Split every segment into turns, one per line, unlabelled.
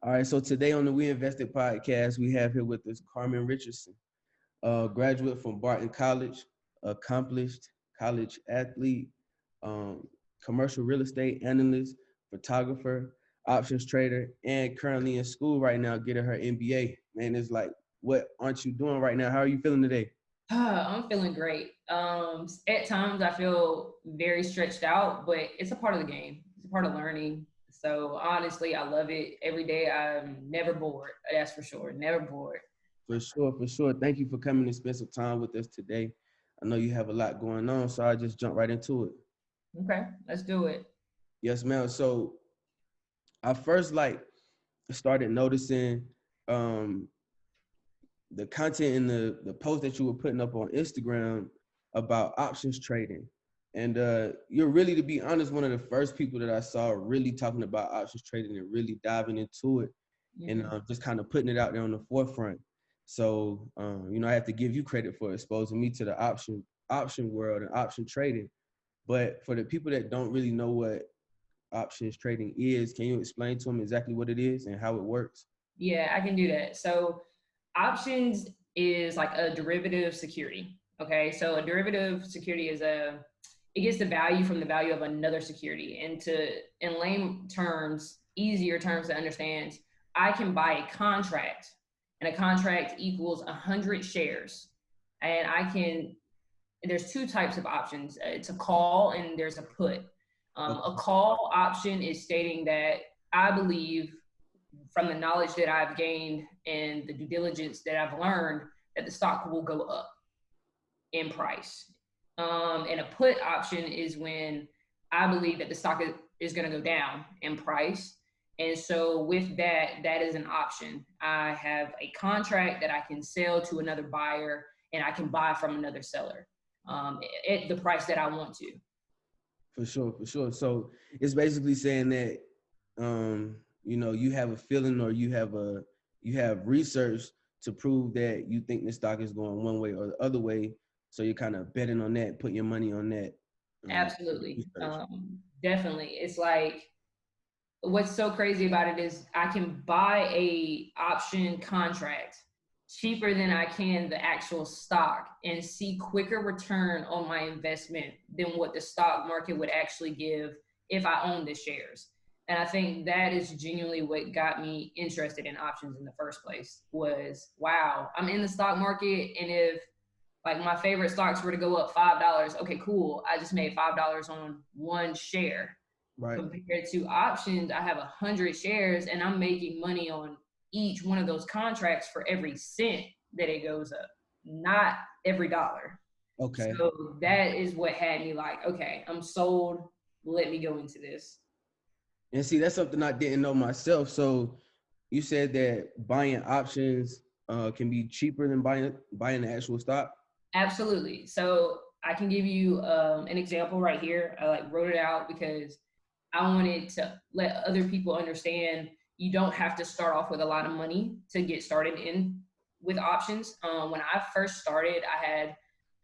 All right, so today on the WEInvested podcast, we have here with us Carmen Richardson, a graduate from Barton College, accomplished college athlete, um, commercial real estate analyst, photographer, options trader, and currently in school right now getting her MBA. Man, it's like, what aren't you doing right now? How are you feeling today?
I'm feeling great. At times I feel very stretched out, but it's a part of the game. It's a part of learning. So honestly, I love it. Every day I'm never bored. That's for sure. Never bored.
For sure, for sure. Thank you for coming and spend some time with us today. I know you have a lot going on, so I just jump right into it.
Okay, let's do it.
Yes, ma'am. So I first started noticing um, the content in the post that you were putting up on Instagram about options trading. And you're really, to be honest, one of the first people that I saw really talking about options trading and really diving into it and
Hmm.
just kind of putting it out there on the forefront. So, I have to give you credit for exposing me to the option world and option trading. But for the people that don't really know what options trading is, can you explain to them exactly what it is and how it works?
Yeah, I can do that. So options is like a derivative security. Okay, so a derivative security it gets the value from the value of another security. And in lame terms, easier terms to understand, I can buy a contract, and a contract equals 100 shares, and there's two types of options. It's a call and there's a put. A
Okay.
call option is stating that I believe, from the knowledge that I've gained and the due diligence that I've learned, that the stock will go up in price. And a put option is when I believe that the stock is going to go down in price. And so with that, that is an option. I have a contract that I can sell to another buyer, and I can buy from another seller at the price that I want to.
For sure, for sure. So it's basically saying that you have a feeling or you have research to prove that you think the stock is going one way or the other way. So you're kind of betting on that, putting your money on that
Absolutely.
research.
Definitely. It's like, what's so crazy about it is I can buy a option contract cheaper than I can the actual stock and see quicker return on my investment than what the stock market would actually give if I own the shares. And I think that is genuinely what got me interested in options in the first place. Was, wow, I'm in the stock market, and if like my favorite stocks were to go up $5, okay, cool, I just made $5 on one share.
Right.
Compared to options, I have 100 shares, and I'm making money on each one of those contracts for every cent that it goes up, not every dollar.
Okay.
So that is what had me like, okay, I'm sold. Let me go into this.
And see, that's something I didn't know myself. So you said that buying options can be cheaper than buying the actual stock.
Absolutely. So I can give you an example right here. I like wrote it out because I wanted to let other people understand you don't have to start off with a lot of money to get started in with options. When I first started, I had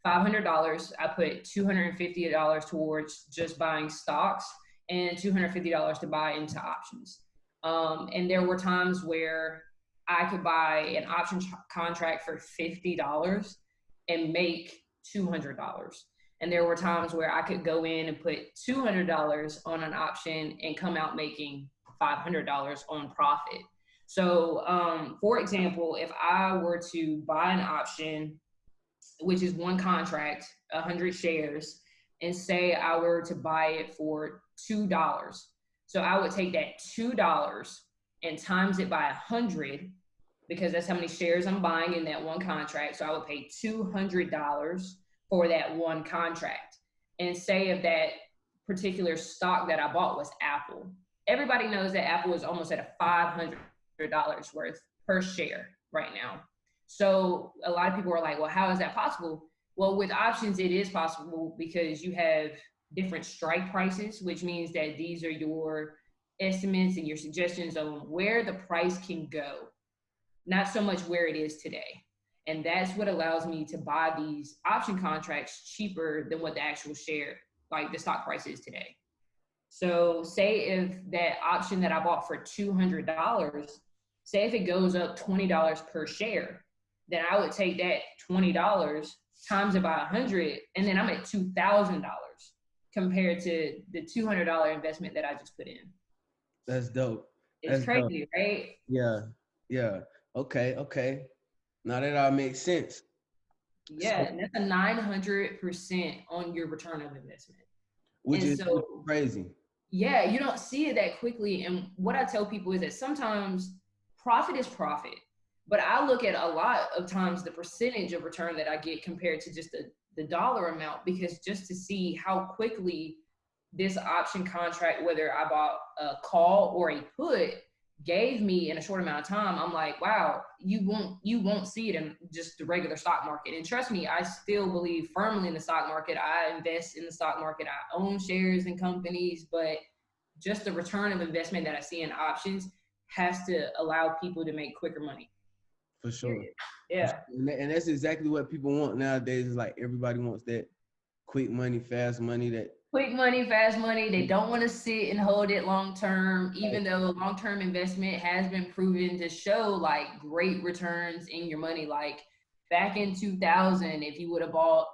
$500. I put $250 towards just buying stocks and $250 to buy into options. And there were times where I could buy an option contract for $50 and make $200. And there were times where I could go in and put $200 on an option and come out making $500 on profit. So, for example, if I were to buy an option, which is one contract, 100 shares, and say I were to buy it for $2, so I would take that $2 and times it by 100, because that's how many shares I'm buying in that one contract. So I would pay $200 for that one contract. And say if that particular stock that I bought was Apple, everybody knows that Apple is almost at a $500 worth per share right now. So a lot of people are like, well, how is that possible? Well, with options, it is possible because you have different strike prices, which means that these are your estimates and your suggestions on where the price can go, not so much where it is today. And that's what allows me to buy these option contracts cheaper than what the actual share, like the stock price is today. So say if that option that I bought for $200 say if it goes up $20 per share, then I would take that $20 times it by 100, and then I'm at $2,000 compared to the $200 investment that I just put in.
That's dope.
It's
That's dope.
crazy, right?
Yeah. Yeah. Okay. Okay. Now that all makes sense.
Yeah,
So,
and that's a 900% on your return of investment.
which
And
is
so,
crazy.
yeah, you don't see it that quickly. And what I tell people is that sometimes profit is profit, but I look at a lot of times the percentage of return that I get compared to just the dollar amount, because just to see how quickly this option contract, whether I bought a call or a put, gave me in a short amount of time, I'm like, wow, you won't see it in just the regular stock market. And trust me, I still believe firmly in the stock market. I invest in the stock market. I own shares in companies, but just the return of investment that I see in options has to allow people to make quicker money.
For sure.
Period. Yeah.
And that's exactly what people want nowadays. Is like everybody wants that quick money, fast money. That
Quick money, fast money. They don't want to sit and hold it long term, even though long term investment has been proven to show like great returns in your money. Like back in 2000, if you would have bought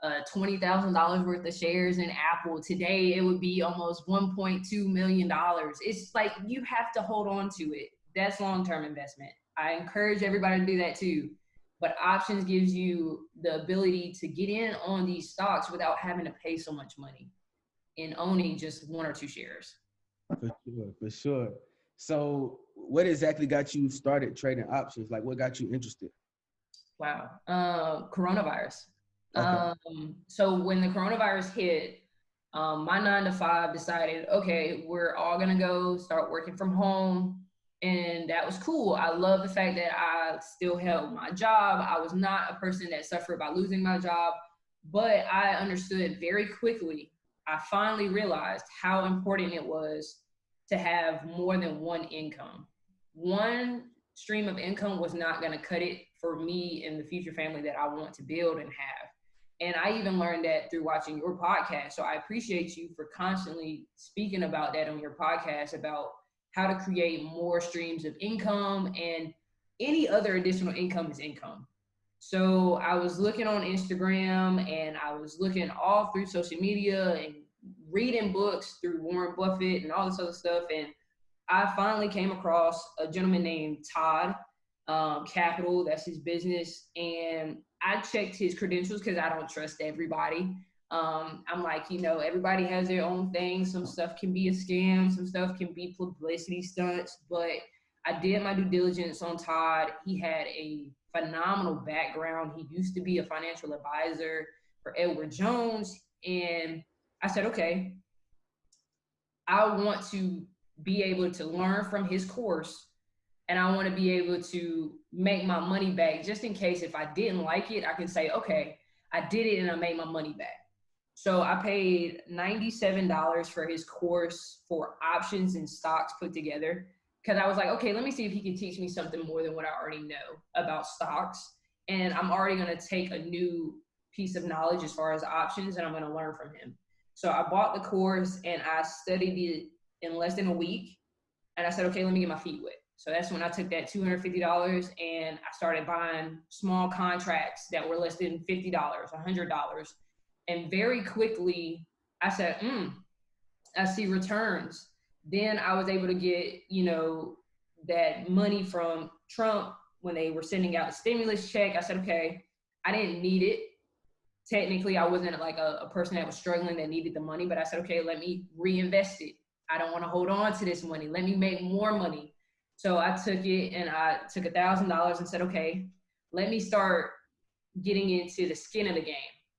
$20,000 worth of shares in Apple today, it would be almost $1.2 million. It's like you have to hold on to it. That's long term investment. I encourage everybody to do that too. But options gives you the ability to get in on these stocks without having to pay so much money in owning just one or two shares.
for sure, for sure. So, what exactly got you started trading options? Like, what got you interested?
Wow. Coronavirus.
Okay.
So when the coronavirus hit, my 9 to 5 decided, okay, we're all gonna go start working from home. And that was cool. I love the fact that I still held my job. I was not a person that suffered by losing my job, but I understood very quickly. I finally realized how important it was to have more than one income. One stream of income was not going to cut it for me and the future family that I want to build and have. And I even learned that through watching your podcast. So I appreciate you for constantly speaking about that on your podcast, about how to create more streams of income, and any other additional income is income. So I was looking on Instagram, and I was looking all through social media and reading books through Warren Buffett and all this other stuff. And I finally came across a gentleman named Todd Capital. That's his business. And I checked his credentials because I don't trust everybody. I'm like, everybody has their own thing. Some stuff can be a scam. Some stuff can be publicity stunts. But I did my due diligence on Todd. He had a phenomenal background. He used to be a financial advisor for Edward Jones. And I said, okay, I want to be able to learn from his course, and I want to be able to make my money back just in case if I didn't like it, I can say, okay, I did it and I made my money back. So I paid $97 for his course for options and stocks put together, because I was like, okay, let me see if he can teach me something more than what I already know about stocks. And I'm already going to take a new piece of knowledge as far as options, and I'm going to learn from him. So I bought the course and I studied it in less than a week. And I said, okay, let me get my feet wet. So that's when I took that $250 and I started buying small contracts that were less than $50, $100. And very quickly, I said, I see returns. Then I was able to get, that money from Trump when they were sending out the stimulus check. I said, okay, I didn't need it. Technically, I wasn't like a person that was struggling that needed the money, but I said, okay, let me reinvest it. I don't want to hold on to this money. Let me make more money. So I took it and I took $1,000 and said, okay, let me start getting into the skin of the game.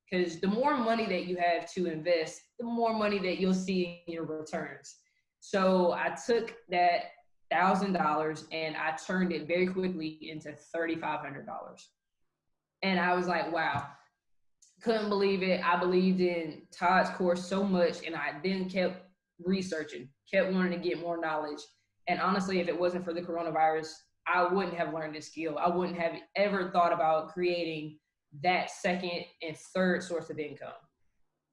Because the more money that you have to invest, the more money that you'll see in your returns. So I took that $1,000 and I turned it very quickly into $3,500. And I was like, wow. Couldn't believe it. I believed in Todd's course so much, and I then kept researching, kept wanting to get more knowledge. And honestly, if it wasn't for the coronavirus, I wouldn't have learned this skill. I wouldn't have ever thought about creating that second and third source of income.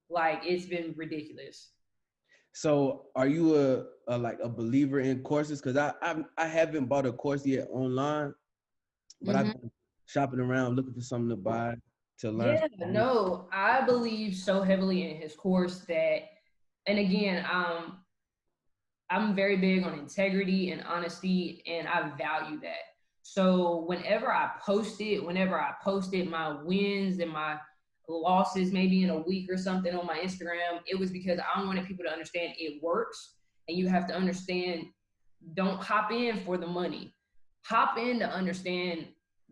Like, it's been ridiculous.
So are you a like a believer in courses? Because I haven't bought a course yet online, but I've been shopping around looking for something to buy to learn.
Yeah, no, I believe so heavily in his course that, and again, I'm very big on integrity and honesty, and I value that. So whenever I posted my wins and my losses, maybe in a week or something on my Instagram, it was because I wanted people to understand it works. And you have to understand, don't hop in for the money. Hop in to understand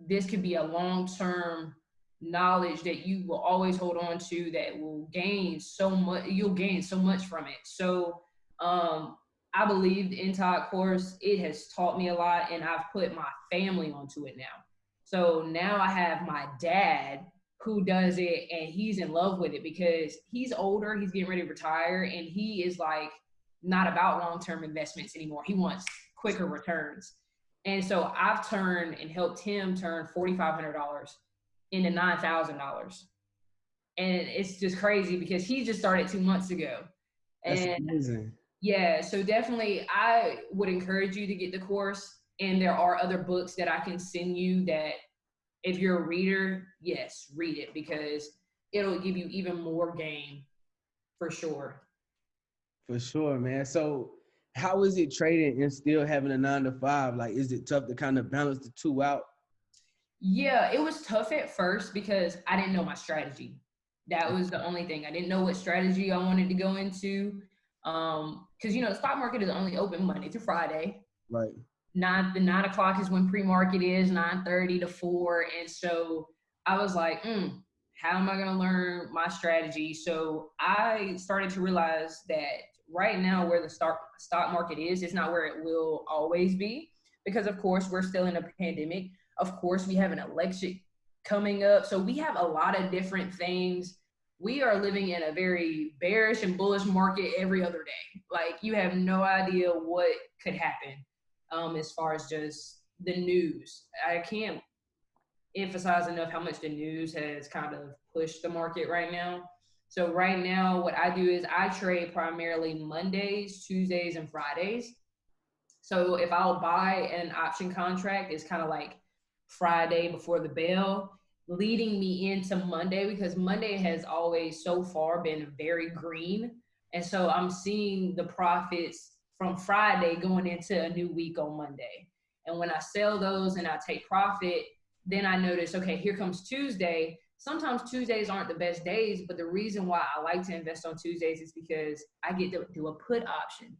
this could be a long-term knowledge that you will always hold on to, that will gain so much, you'll gain so much from it. So um I believe the Intox course, it has taught me a lot, and I've put my family onto it now. So now I have my dad who does it, and he's in love with it because he's older, he's getting ready to retire, and he is like not about long-term investments anymore. He wants quicker returns. And so I've turned and helped him turn $4,500 into $9,000. And it's just crazy because he just started 2 months ago.
That's
And
amazing.
yeah, so definitely I would encourage you to get the course. And there are other books that I can send you that if you're a reader, yes, read it because it'll give you even more game for sure.
For sure, man. So how is it trading and still having a 9 to 5? Like, is it tough to kind of balance the two out?
Yeah, it was tough at first because I didn't know my strategy. That was the only thing. I didn't know what strategy I wanted to go into. Because the stock market is only open Monday through Friday.
Right.
The 9 o'clock is when pre-market is, 9:30 to 4. And so I was like, how am I gonna learn my strategy? So I started to realize that right now where the stock market is, it's not where it will always be. Because of course we're still in a pandemic. Of course, we have an election coming up. So we have a lot of different things. We are living in a very bearish and bullish market every other day. Like you have no idea what could happen as far as just the news. I can't emphasize enough how much the news has kind of pushed the market right now. So right now, what I do is I trade primarily Mondays, Tuesdays, and Fridays. So if I'll buy an option contract, it's kind of like Friday before the bell, leading me into Monday because Monday has always so far been very green. And so I'm seeing the profits from Friday going into a new week on Monday. And when I sell those and I take profit, then I notice, okay, here comes Tuesday. Sometimes Tuesdays aren't the best days, but the reason why I like to invest on Tuesdays is because I get to do a put option.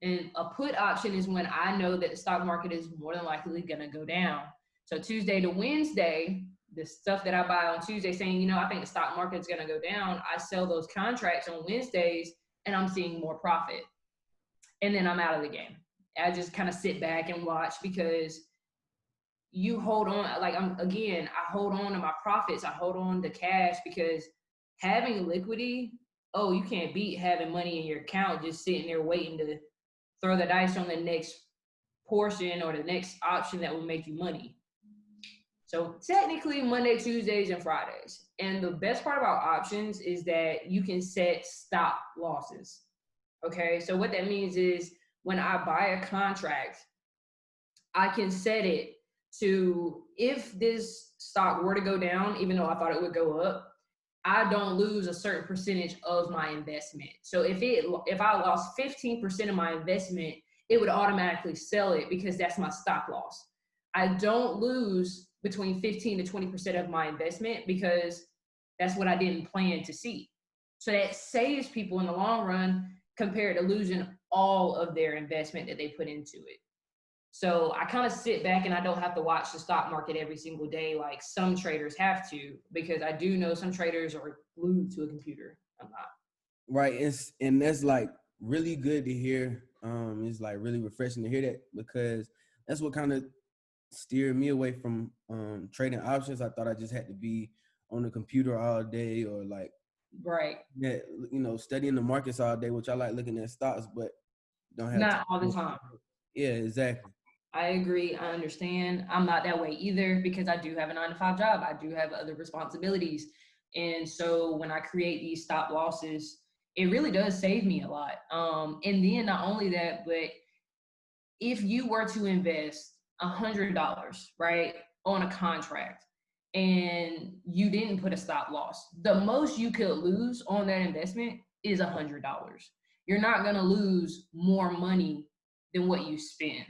And a put option is when I know that the stock market is more than likely going to go down. So Tuesday to Wednesday, the stuff that I buy on Tuesday saying, I think the stock market is going to go down, I sell those contracts on Wednesdays and I'm seeing more profit. And then I'm out of the game. I just kind of sit back and watch because you hold on. Like I hold on to my profits. I hold on to cash because having liquidity, you can't beat having money in your account just sitting there waiting to throw the dice on the next portion or the next option that will make you money. So technically Monday, Tuesdays, and Fridays. And the best part about options is that you can set stop losses. Okay, so what that means is when I buy a contract, I can set it to, if this stock were to go down, even though I thought it would go up, I don't lose a certain percentage of my investment. So if I lost 15% of my investment, it would automatically sell it because that's my stop loss. I don't lose between 15 to 20% of my investment because that's what I didn't plan to see. So that saves people in the long run compared to losing all of their investment that they put into it. So I kind of sit back and I don't have to watch the stock market every single day like some traders have to, because I do know some traders are glued to a computer. I'm not.
Right. And that's like really good to hear. It's like really refreshing to hear that because that's what kind of steered me away from trading options. I thought I just had to be on the computer all day or like
Right.
that, studying the markets all day, which I like looking at stocks, but don't have
Not all the
time.
time.
Yeah, exactly.
I agree. I understand. I'm not that way either because I do have a 9 to 5 job. I do have other responsibilities. And so when I create these stop losses, it really does save me a lot. And then not only that, but if you were to invest $100, right, on a contract and you didn't put a stop loss, the most you could lose on that investment is $100. You're not going to lose more money than what you spend.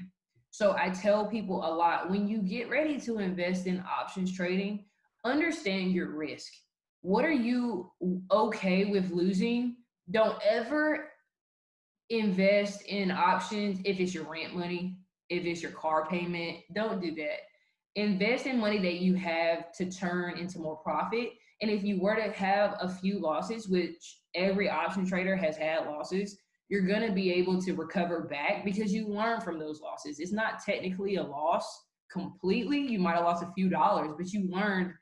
So I tell people a lot, when you get ready to invest in options trading, understand your risk. What are you okay with losing? Don't ever invest in options if it's your rent money, if it's your car payment. Don't do that. Invest in money that you have to turn into more profit. And if you were to have a few losses, which every option trader has had losses, you're going to be able to recover back because you learn from those losses. It's not technically a loss completely. You might have lost a few dollars, but you learned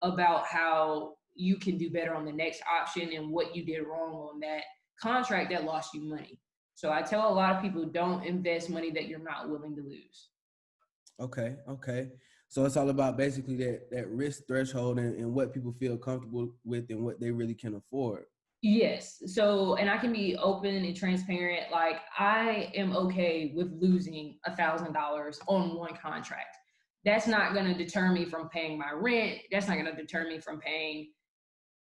about how you can do better on the next option and what you did wrong on that contract that lost you money. So I tell a lot of people, don't invest money that you're not willing to lose.
Okay. So it's all about basically that risk threshold and what people feel comfortable with and what they really can afford.
Yes. So, and I can be open and transparent. Like, I am okay with losing $1,000 on one contract. That's not going to deter me from paying my rent. That's not going to deter me from paying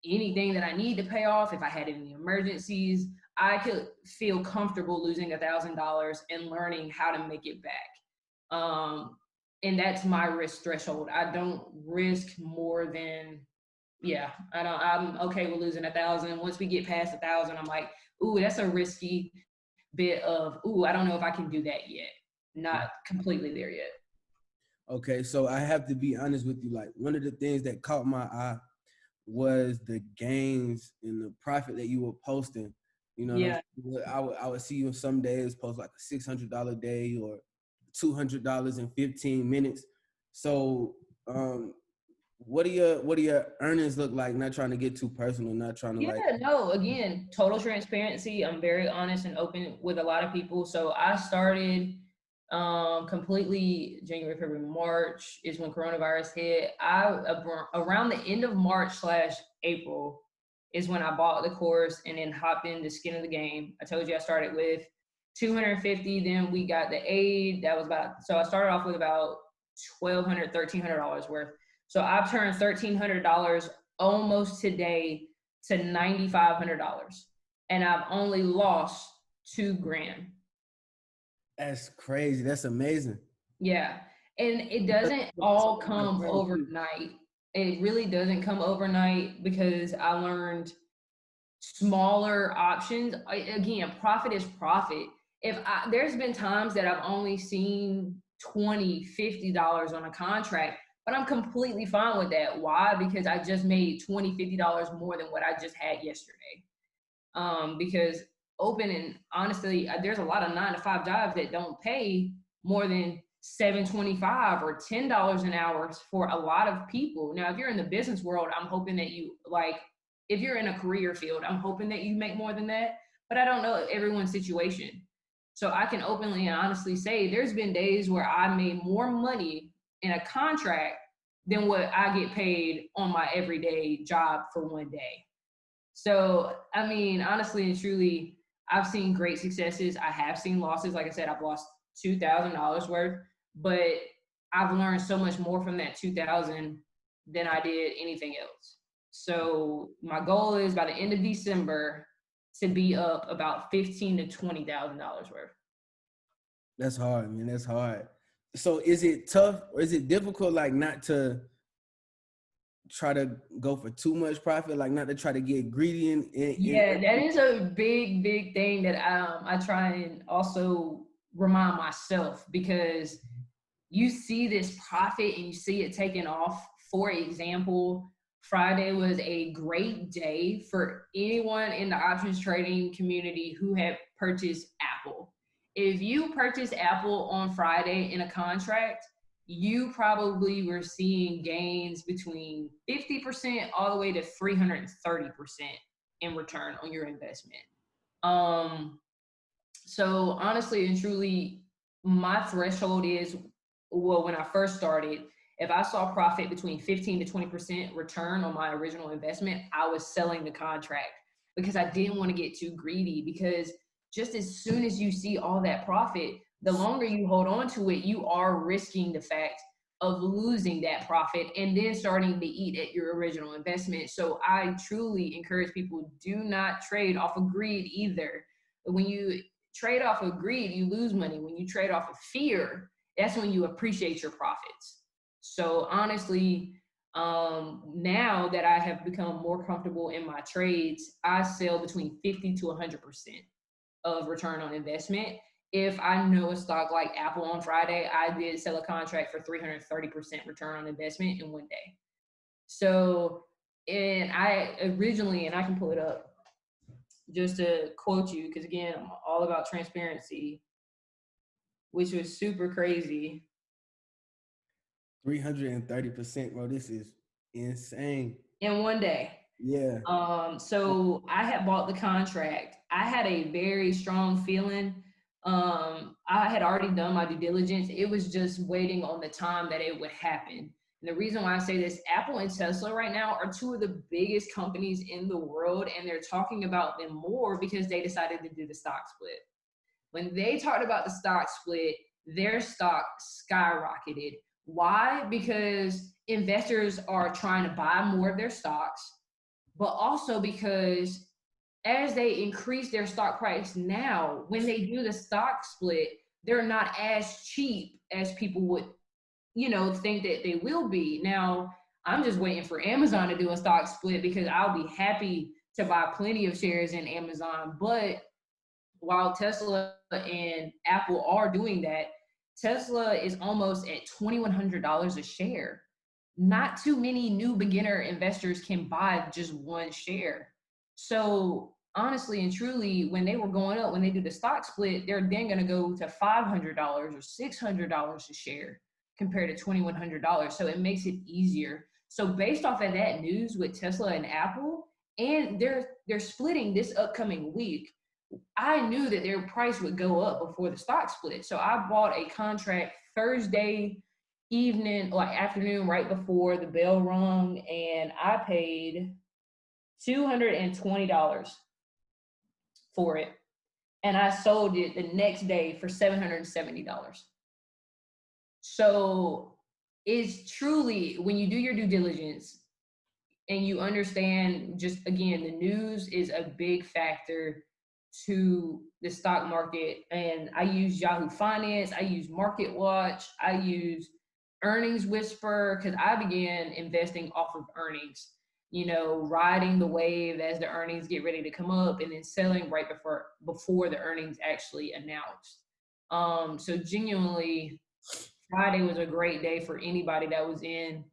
anything that I need to pay off. If I had any emergencies, I could feel comfortable losing $1,000 and learning how to make it back. And that's my risk threshold. I don't risk more than, I'm okay with losing 1,000. Once we get past 1,000, I'm like, ooh, that's a risky bit of, ooh, I don't know if I can do that yet. Not completely there yet.
Okay, so I have to be honest with you. Like, one of the things that caught my eye was the gains and the profit that you were posting. You know,
Yeah.
I would see you some days post like a $600 day or $200 in 15 minutes. So, what do your earnings look like? Not trying to get too personal, not trying to like.
Yeah, no, again, total transparency. I'm very honest and open with a lot of people. So I started completely January, February, March is when coronavirus hit. Around the end of March / April is when I bought the course and then hopped in the skin of the game. I told you I started with 250, then we got the aid. That was so I started off with about $1,200, $1,300 worth. So I've turned $1,300 almost today to $9,500, and I've only lost $2,000.
That's crazy. That's amazing.
Yeah. And it doesn't all come overnight. It really doesn't come overnight because I learned smaller options. Again, profit is profit. There's been times that I've only seen $20, $50 on a contract, but I'm completely fine with that. Why? Because I just made $20, $50 more than what I just had yesterday. Because open and honestly, there's a lot of 9-to-5 jobs that don't pay more than $7.25 or $10 an hour for a lot of people. Now, if you're in the business world, I'm hoping that if you're in a career field, I'm hoping that you make more than that, but I don't know everyone's situation. So I can openly and honestly say there's been days where I made more money in a contract than what I get paid on my everyday job for one day. So, I mean, honestly and truly, I've seen great successes. I have seen losses. Like I said, I've lost $2,000 worth, but I've learned so much more from that 2,000 than I did anything else. So my goal is by the end of December to be up about $15,000 to $20,000 worth.
That's hard, man. That's hard. So is it tough or is it difficult, like, not to try to go for too much profit, like not to try to get greedy
Yeah, that is a big thing that I try and also remind myself, because you see this profit and you see it taking off. For example, Friday was a great day for anyone in the options trading community who had purchased Apple. If you purchased Apple on Friday in a contract, you probably were seeing gains between 50% all the way to 330% in return on your investment. So honestly and truly, my threshold is, well, when I first started, if I saw profit between 15 to 20% return on my original investment, I was selling the contract because I didn't want to get too greedy, because just as soon as you see all that profit, the longer you hold on to it, you are risking the fact of losing that profit and then starting to eat at your original investment. So I truly encourage people, do not trade off of greed either. When you trade off of greed, you lose money. When you trade off of fear, that's when you appreciate your profits. So honestly, now that I have become more comfortable in my trades, I sell between 50 to 100% of return on investment. If I know a stock like Apple on Friday, I did sell a contract for 330% return on investment in one day. So, and I originally, and I can pull it up just to quote you, because again, I'm all about transparency, which was super crazy.
330%, bro. This is insane.
In one day.
Yeah.
So I had bought the contract. I had a very strong feeling. I had already done my due diligence. It was just waiting on the time that it would happen. And the reason why I say this, Apple and Tesla right now are two of the biggest companies in the world, and they're talking about them more because they decided to do the stock split. When they talked about the stock split, their stock skyrocketed. Why? Because investors are trying to buy more of their stocks, but also because as they increase their stock price now, when they do the stock split, they're not as cheap as people would, think that they will be. Now, I'm just waiting for Amazon to do a stock split because I'll be happy to buy plenty of shares in Amazon. But while Tesla and Apple are doing that, Tesla is almost at $2,100 a share. Not too many new beginner investors can buy just one share. So honestly and truly, when they were going up, when they do the stock split, they're then going to go to $500 or $600 a share compared to $2,100. So it makes it easier. So based off of that news with Tesla and Apple, and they're splitting this upcoming week, I knew that their price would go up before the stock split. So I bought a contract Thursday evening, like afternoon, right before the bell rung, and I paid $220 for it. And I sold it the next day for $770. So it's truly, when you do your due diligence and you understand, just again, the news is a big factor to the stock market. And I use Yahoo Finance, I use Market Watch, I use Earnings Whisper, because I began investing off of earnings, riding the wave as the earnings get ready to come up and then selling right before the earnings actually announced. So genuinely, Friday was a great day for anybody that was in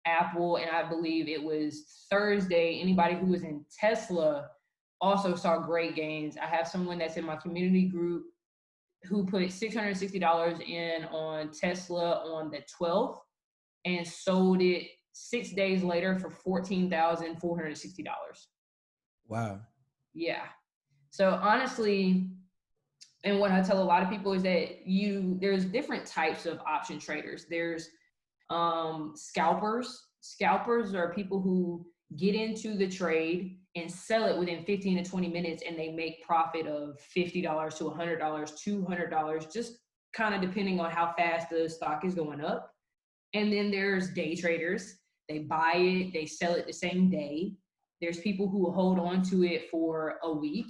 Apple, and I believe it was Thursday. Anybody who was in Tesla also saw great gains. I have someone that's in my community group who put $660 in on Tesla on the 12th and sold it 6 days later for $14,460.
Wow.
Yeah. So honestly, and what I tell a lot of people is that there's different types of option traders. There's scalpers. Scalpers are people who get into the trade and sell it within 15 to 20 minutes, and they make profit of $50 to $100, $200, just kind of depending on how fast the stock is going up. And then there's day traders. They buy it, they sell it the same day. There's people who hold on to it for a week.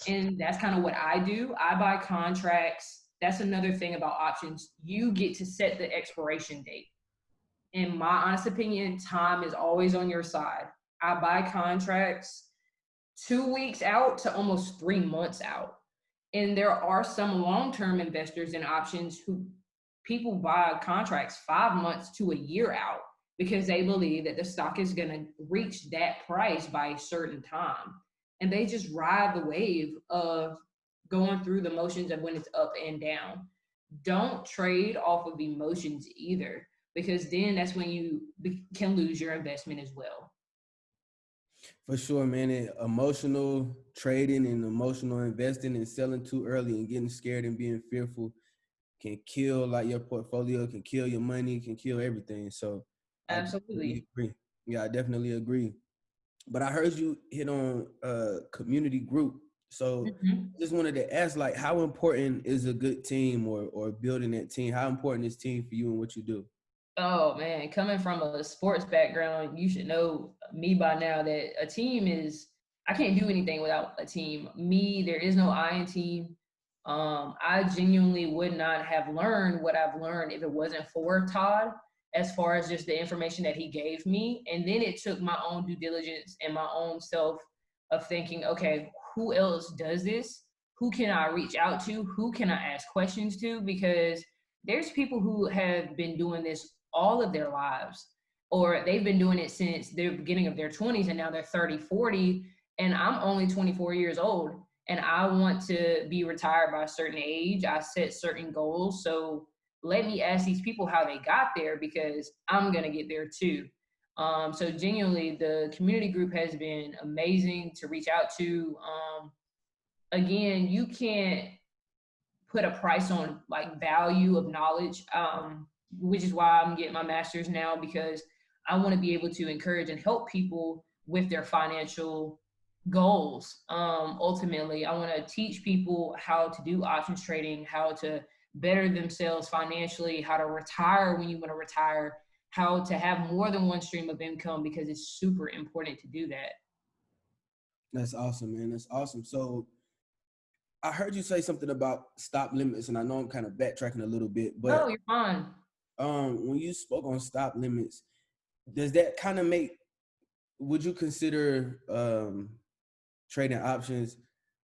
And that's kind of what I do. I buy contracts. That's another thing about options. You get to set the expiration date. In my honest opinion, time is always on your side. I buy contracts 2 weeks out to almost 3 months out. And there are some long-term investors in options who people buy contracts 5 months to a year out because they believe that the stock is going to reach that price by a certain time. And they just ride the wave of going through the motions of when it's up and down. Don't trade off of emotions either, because then that's when you can lose your investment as well.
For sure, man. Emotional trading and emotional investing and selling too early and getting scared and being fearful can kill like your portfolio, can kill your money, can kill everything. So
Absolutely.
I definitely agree. Yeah, I definitely agree. but I heard you hit on community group. So
Mhm.
just wanted to ask, like, how important is a good team or building that team? How important is team for you and what you do?
Oh man, coming from a sports background, you should know me by now that a team is, I can't do anything without a team. Me, there is no I in team. I genuinely would not have learned what I've learned if it wasn't for Todd, as far as just the information that he gave me. And then it took my own due diligence and my own self of thinking, okay, who else does this? Who can I reach out to? Who can I ask questions to? Because there's people who have been doing this all of their lives, or they've been doing it since the beginning of their 20s, and now they're 30, 40, and I'm only 24 years old, and I want to be retired by a certain age. I set certain goals. So let me ask these people how they got there, because I'm going to get there too. So genuinely, the community group has been amazing to reach out to. Again, you can't put a price on like value of knowledge, which is why I'm getting my master's now, because I want to be able to encourage and help people with their financial goals. Ultimately, I want to teach people how to do options trading, how to better themselves financially, how to retire when you want to retire, how to have more than one stream of income, because it's super important to do that.
That's awesome, man. That's awesome. So I heard you say something about stop limits, and I know I'm kind of backtracking a little bit,
No,
but
you're fine.
when you spoke on stop limits, does that kind of make, would you consider trading options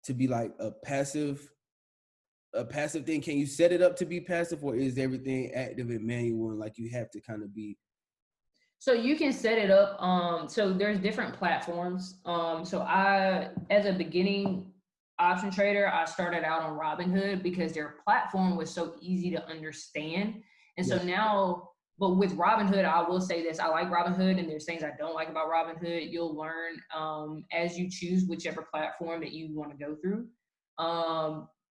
to be like a passive thing? Can you set it up to be passive, or is everything active and manual and like you have to kind of be?
So you can set it up. So there's different platforms. So I, as a beginning option trader, I started out on Robinhood because their platform was so easy to understand. And so
Yeah,
now, but with Robinhood, I will say this: I like Robinhood, and there's things I don't like about Robinhood. You'll learn as you choose whichever platform that you want to go through,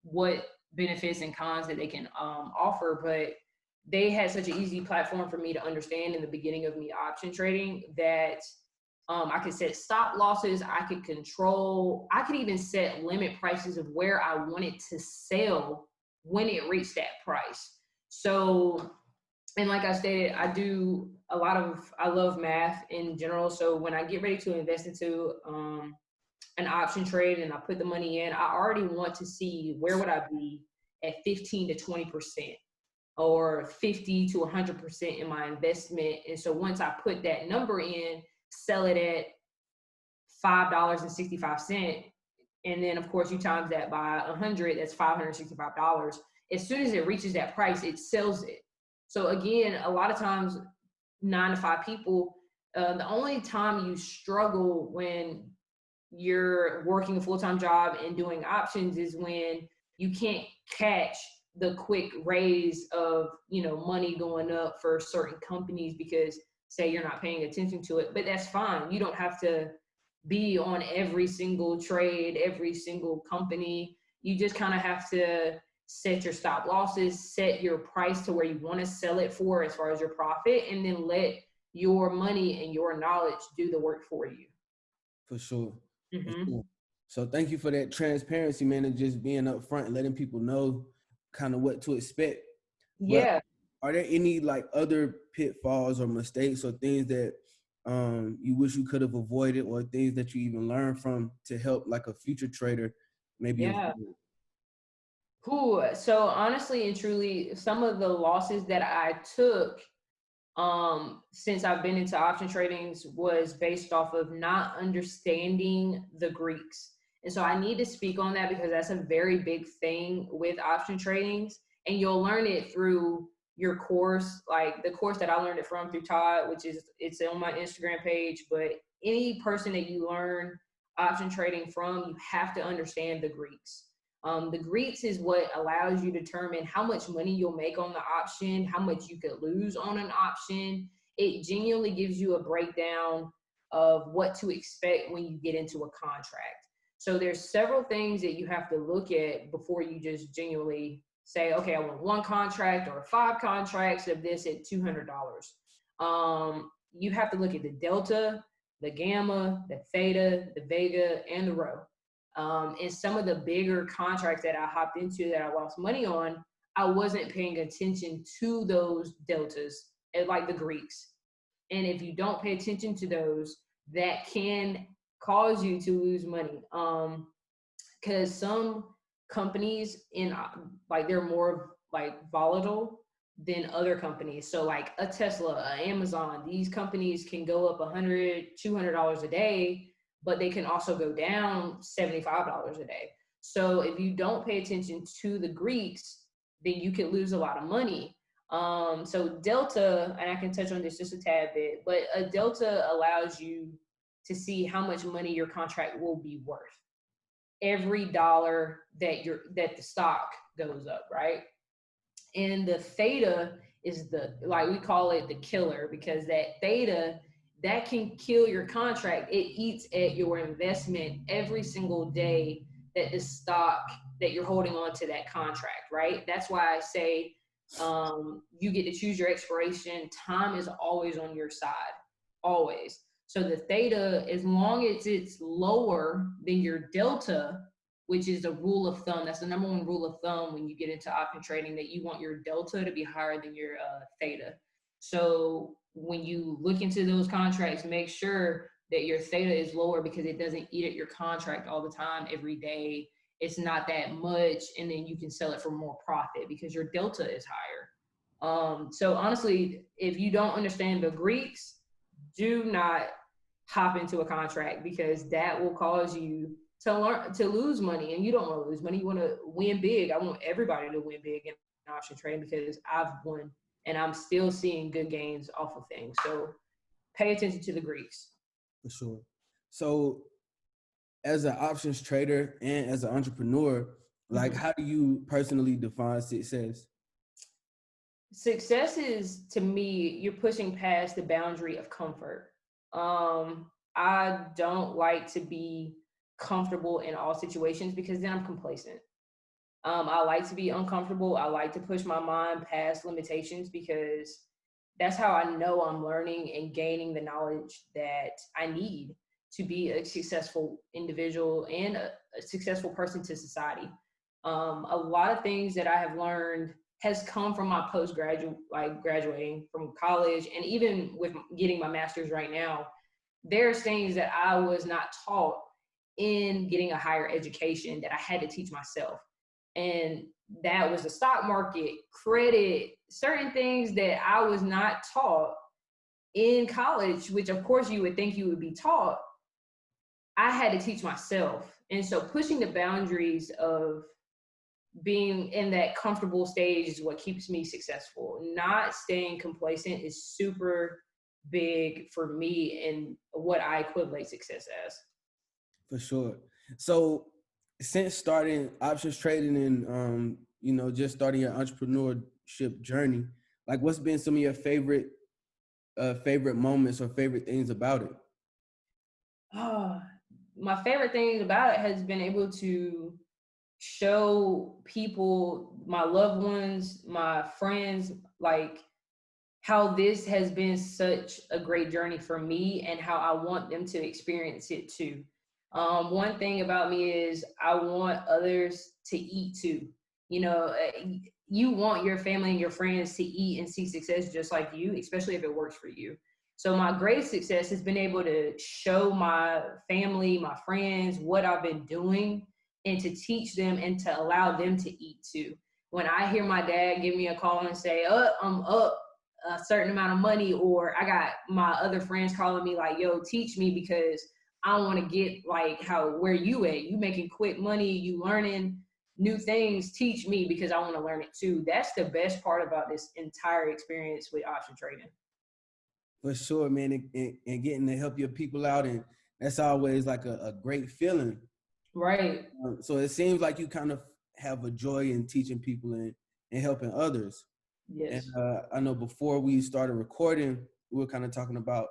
what benefits and cons that they can offer. But they had such an easy platform for me to understand in the beginning of me option trading that I could set stop losses, I could control, I could even set limit prices of where I wanted to sell when it reached that price. So, and like I stated, I do a lot of, I love math in general. So when I get ready to invest into an option trade and I put the money in, I already want to see where would I be at 15 to 20% or 50 to 100% in my investment. And so once I put that number in, sell it at $5.65. And then of course you times that by 100, that's $565. As soon as it reaches that price, it sells it. So again, a lot of times 9 to 5 people, the only time you struggle when you're working a full-time job and doing options is when you can't catch the quick raise of money going up for certain companies because say you're not paying attention to it. But that's fine, you don't have to be on every single trade, every single company. You just kind of have to set your stop losses, set your price to where you want to sell it for as far as your profit, and then let your money and your knowledge do the work for you.
for sure. For
Mm-hmm.
sure. So thank you for that transparency, man, and just being upfront and letting people know kind of what to expect. But
Yeah.
are there any like other pitfalls or mistakes or things that you wish you could have avoided, or things that you even learned from to help like a future trader maybe
Yeah.
avoid?
Cool. So honestly and truly, some of the losses that I took since I've been into option tradings was based off of not understanding the Greeks. And so I need to speak on that because that's a very big thing with option tradings. And you'll learn it through your course, like the course that I learned it from through Todd, which is it's on my Instagram page. But any person that you learn option trading from, you have to understand the Greeks. The Greeks is what allows you to determine how much money you'll make on the option, how much you could lose on an option. It genuinely gives you a breakdown of what to expect when you get into a contract. So there's several things that you have to look at before you just genuinely say, okay, I want one contract or 5 contracts of this at $200. You have to look at the delta, the gamma, the theta, the vega, and the rho. And some of the bigger contracts that I hopped into that I lost money on, I wasn't paying attention to those deltas, like the Greeks. And if you don't pay attention to those, that can cause you to lose money. Because some companies like they're more like volatile than other companies. So like a Tesla, a Amazon, these companies can go up $100, $200 a day, but they can also go down $75 a day. So if you don't pay attention to the Greeks, then you can lose a lot of money. So delta, and I can touch on this just a tad bit, but a delta allows you to see how much money your contract will be worth every dollar that the stock goes up, right? And the theta is like we call it the killer, because that theta, that can kill your contract. It eats at your investment every single day that the stock that you're holding on to that contract, right? That's why I say you get to choose your expiration. Time is always on your side, always. So the theta, as long as it's lower than your delta, which is the rule of thumb. That's the number one rule of thumb when you get into option trading, that you want your delta to be higher than your theta. So when you look into those contracts, make sure that your theta is lower, because it doesn't eat at your contract all the time, every day. It's not that much, and then you can sell it for more profit because your delta is higher. So honestly, if you don't understand the Greeks, do not hop into a contract, because that will cause you to lose money, and you don't want to lose money. You want to win big. I want everybody to win big in option trading, because I've won and I'm still seeing good gains off of things. So pay attention to the Greeks.
For sure. So as an options trader and as an entrepreneur, like how do you personally define success?
Success is, to me, you're pushing past the boundary of comfort. I don't like to be comfortable in all situations, because then I'm complacent. I like to be uncomfortable. I like to push my mind past limitations, because that's how I know I'm learning and gaining the knowledge that I need to be a successful individual and a successful person to society. A lot of things that I have learned has come from my postgraduate, like graduating from college, and even with getting my master's right now. There's things that I was not taught in getting a higher education that I had to teach myself. And that was the stock market, credit, certain things that I was not taught in college, which of course you would think you would be taught. I had to teach myself. And so pushing the boundaries of being in that comfortable stage is what keeps me successful. Not staying complacent is super big for me and what I equate success as.
For sure. So since starting options trading and just starting your entrepreneurship journey, like what's been some of your favorite moments or favorite things about it?
My favorite things about it has been able to show people, my loved ones, my friends, like how this has been such a great journey for me and how I want them to experience it too. One thing about me is I want others to eat too. You want your family and your friends to eat and see success just like you, especially if it works for you. So my greatest success has been able to show my family, my friends, what I've been doing, and to teach them and to allow them to eat too. When I hear my dad give me a call and say, I'm up a certain amount of money, or I got my other friends calling me like, yo, teach me, because I want to get like where you at, you making quick money, you learning new things, teach me, because I want to learn it too. That's the best part about this entire experience with option trading.
For sure, man, and getting to help your people out, and that's always like a great feeling.
Right.
So it seems like you kind of have a joy in teaching people and helping others.
Yes.
And I know before we started recording, we were kind of talking about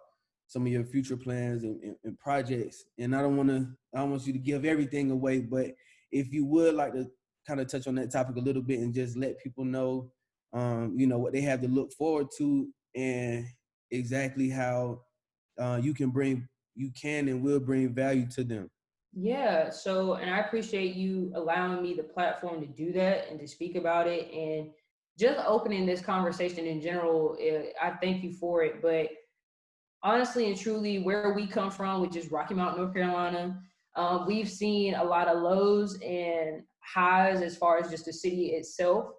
some of your future plans and projects. And I don't want you to give everything away, but if you would like to kind of touch on that topic a little bit and just let people know, what they have to look forward to and exactly how you can bring you can and will bring value to them.
Yeah. So, and I appreciate you allowing me the platform to do that and to speak about it and just opening this conversation in general. I thank you for it. But honestly and truly, where we come from, which is Rocky Mount, North Carolina, we've seen a lot of lows and highs as far as just the city itself.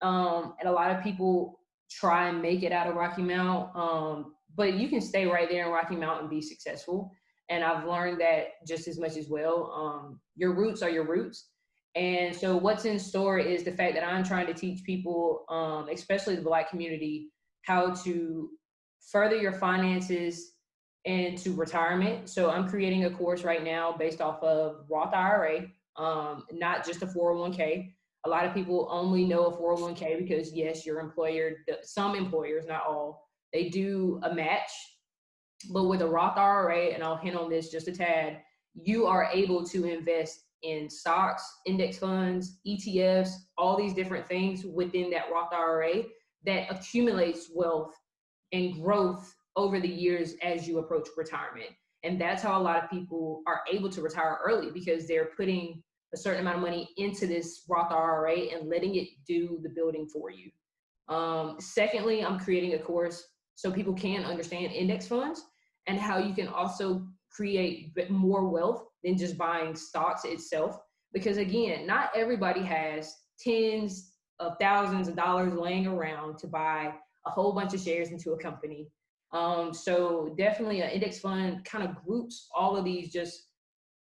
And a lot of people try and make it out of Rocky Mount, but you can stay right there in Rocky Mount and be successful. And I've learned that just as much as well. Your roots are your roots. And so what's in store is the fact that I'm trying to teach people, especially the Black community, how to further your finances into retirement. So I'm creating a course right now based off of Roth IRA, not just a 401k. A lot of people only know a 401k because yes, your employer, some employers, not all, they do a match. But with a Roth IRA, and I'll hint on this just a tad, you are able to invest in stocks, index funds, ETFs, all these different things within that Roth IRA that accumulates wealth and growth over the years as you approach retirement. And that's how a lot of people are able to retire early, because they're putting a certain amount of money into this Roth IRA and letting it do the building for you. Secondly, I'm creating a course so people can understand index funds and how you can also create more wealth than just buying stocks itself. Because again, not everybody has tens of thousands of dollars laying around to buy a whole bunch of shares into a company. So definitely an index fund kind of groups all of these just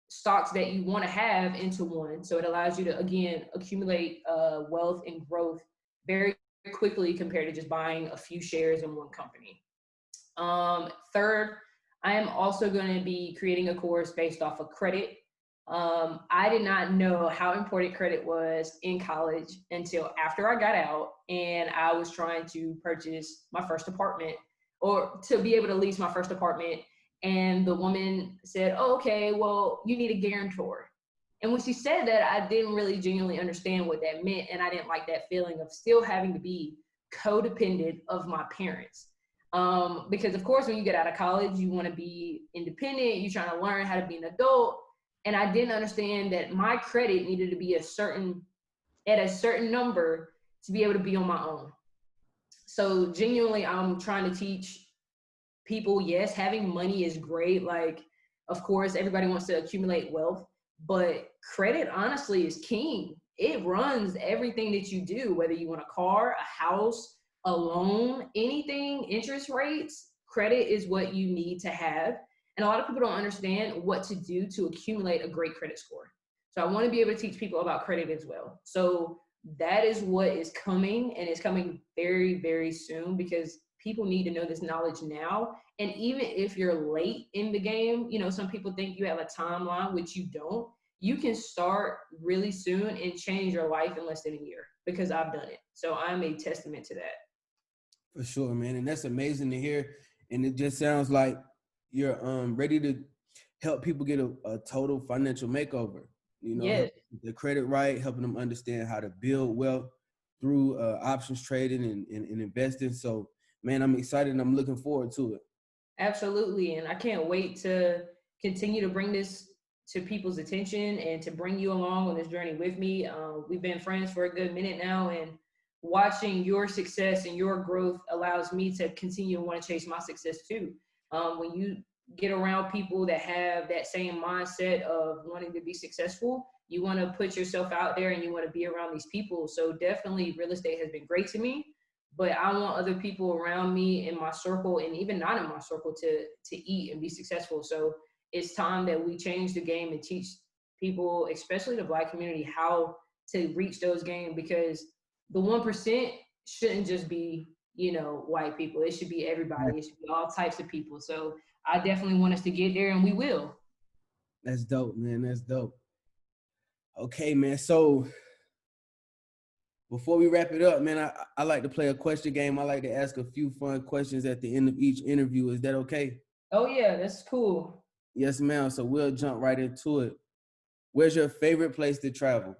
stocks that you want to have into one. So it allows you to, again, accumulate wealth and growth very quickly compared to just buying a few shares in one company. Third, I am also going to be creating a course based off of credit. I did not know how important credit was in college until after I got out and I was trying to purchase my first apartment, or to be able to lease my first apartment. And the woman said, "Oh, okay, well, you need a guarantor." And when she said that, I didn't really genuinely understand what that meant. And I didn't like that feeling of still having to be codependent of my parents. Because of course, when you get out of college, you want to be independent. You're trying to learn how to be an adult. And I didn't understand that my credit needed to be at a certain number to be able to be on my own. So genuinely, I'm trying to teach people, yes, having money is great. Like, of course, everybody wants to accumulate wealth, but credit honestly is king. It runs everything that you do, whether you want a car, a house, a loan, anything, interest rates, credit is what you need to have. And a lot of people don't understand what to do to accumulate a great credit score. So I want to be able to teach people about credit as well. So that is what is coming, and it's coming very, very soon, because people need to know this knowledge now. And even if you're late in the game, you know, some people think you have a timeline, which you don't. You can start really soon and change your life in less than a year, because I've done it. So I'm a testament to that.
For sure, man. And that's amazing to hear. And it just sounds like you're ready to help people get a total financial makeover. You know,
Yes.
help the credit right, helping them understand how to build wealth through options trading and investing. So, man, I'm excited and I'm looking forward to it.
Absolutely. And I can't wait to continue to bring this to people's attention and to bring you along on this journey with me. We've been friends for a good minute now, and watching your success and your growth allows me to continue to want to chase my success too. When you get around people that have that same mindset of wanting to be successful, you want to put yourself out there and you want to be around these people. So definitely real estate has been great to me, but I want other people around me in my circle and even not in my circle to eat and be successful. So it's time that we change the game and teach people, especially the Black community, how to reach those games, because the 1% shouldn't just be, you know, white people. It should be everybody. It should be all types of people. So I definitely want us to get there, and we will.
That's dope, man. That's dope. Okay, man. So before we wrap it up, man, I like to play a question game. I like to ask a few fun questions at the end of each interview. Is that okay?
Oh yeah, that's cool.
Yes, ma'am. So we'll jump right into it. Where's your favorite place to travel?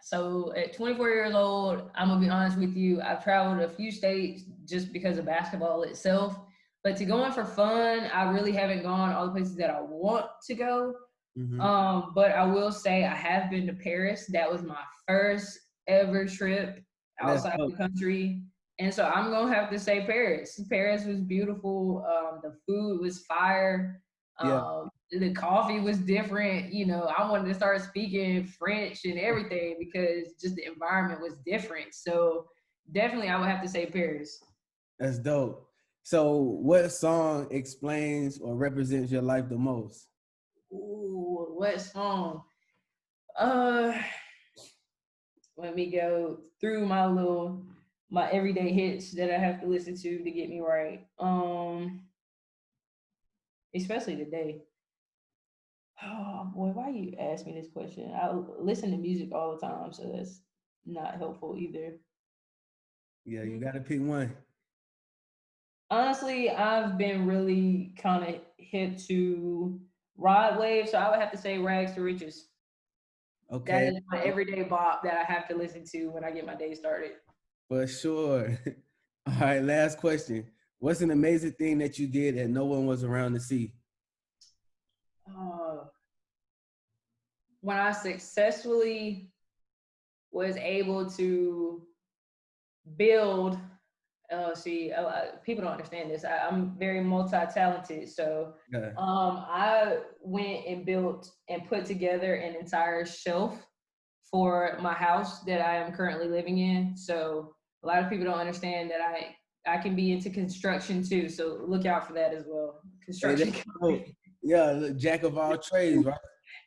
So at 24 years old, I'm gonna be honest with you. I've traveled a few states just because of basketball itself. But to go in for fun, I really haven't gone all the places that I want to go.
Mm-hmm.
But I will say I have been to Paris. That was my first ever trip
That's
outside
dope.
the country. And so I'm gonna have to say Paris. Paris was beautiful. The food was fire.
Yeah,
The coffee was different. You know, I wanted to start speaking French and everything because just the environment was different. So definitely, I would have to say Paris.
that's dope. So, what song explains or represents your life the most?
Ooh, what song? Uh, Let me go through my everyday hits that I have to listen to get me right. Especially today. Oh boy, why you ask me this question? I listen to music all the time, so that's not helpful either.
Yeah, you got to pick one.
Honestly, I've been really kind of hip to Rod Wave, so I would have to say Rags to Riches. That
Okay,
is my everyday bop that I have to listen to when I get my day started.
for sure. All right, last question. What's an amazing thing that you did that no one was around to see?
Uh, when I successfully was able to build. See, people don't understand this. I'm very multi-talented, so
Yeah.
I went and built and put together an entire shelf for my house that I am currently living in. So a lot of people don't understand that I can be into construction too. So look out for that as well.
Hey,
Construction
that's dope.
company.
Yeah, look, jack of all trades, right?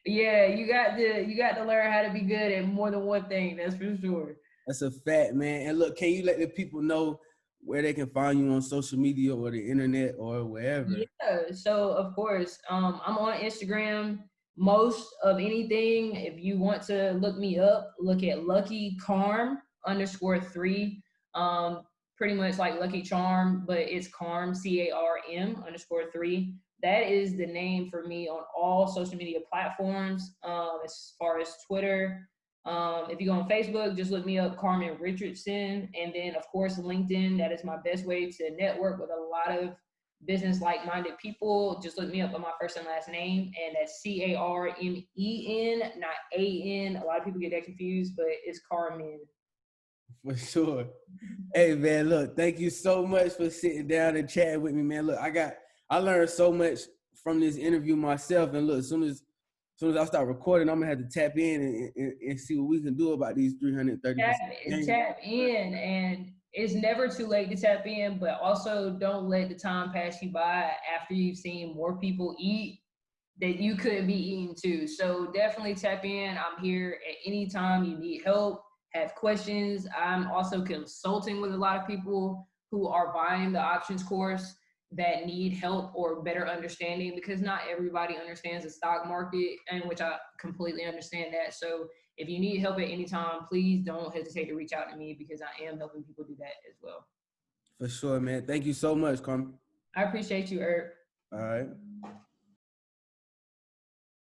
Yeah, you got to learn how to be good at more than one thing. That's for sure.
That's a fact, man. And look, can you let the people know where they can find you on social media or the internet or wherever?
Yeah, so of course, I'm on Instagram. Most of anything, if you want to look me up, look at Lucky Carm _3. Um, Pretty much like Lucky Charm, but it's Carm CARM _3. That is the name for me on all social media platforms. As far as Twitter, if you go on Facebook, just look me up, Carmen Richardson, and then of course LinkedIn. That is my best way to network with a lot of business like-minded people. Just look me up by my first and last name, and that's Carmen, not AN. A lot of people get that confused, but it's Carmen.
For sure. Hey man, look, thank you so much for sitting down and chatting with me, man. Look, I learned so much from this interview myself. And look, as soon as I start recording, I'm gonna have to tap in and see what we can do about these 330% gains.
Tap in, and it's never too late to tap in, but also don't let the time pass you by after you've seen more people eat that you could be eating too. So definitely tap in. I'm here at any time you need help, have questions. I'm also consulting with a lot of people who are buying the options course that need help or better understanding, because not everybody understands the stock market, and which I completely understand that. So if you need help at any time, please don't hesitate to reach out to me, because I am helping people do that as well.
For sure, man. Thank you so much, Carmen.
I appreciate you, Herb.
All right.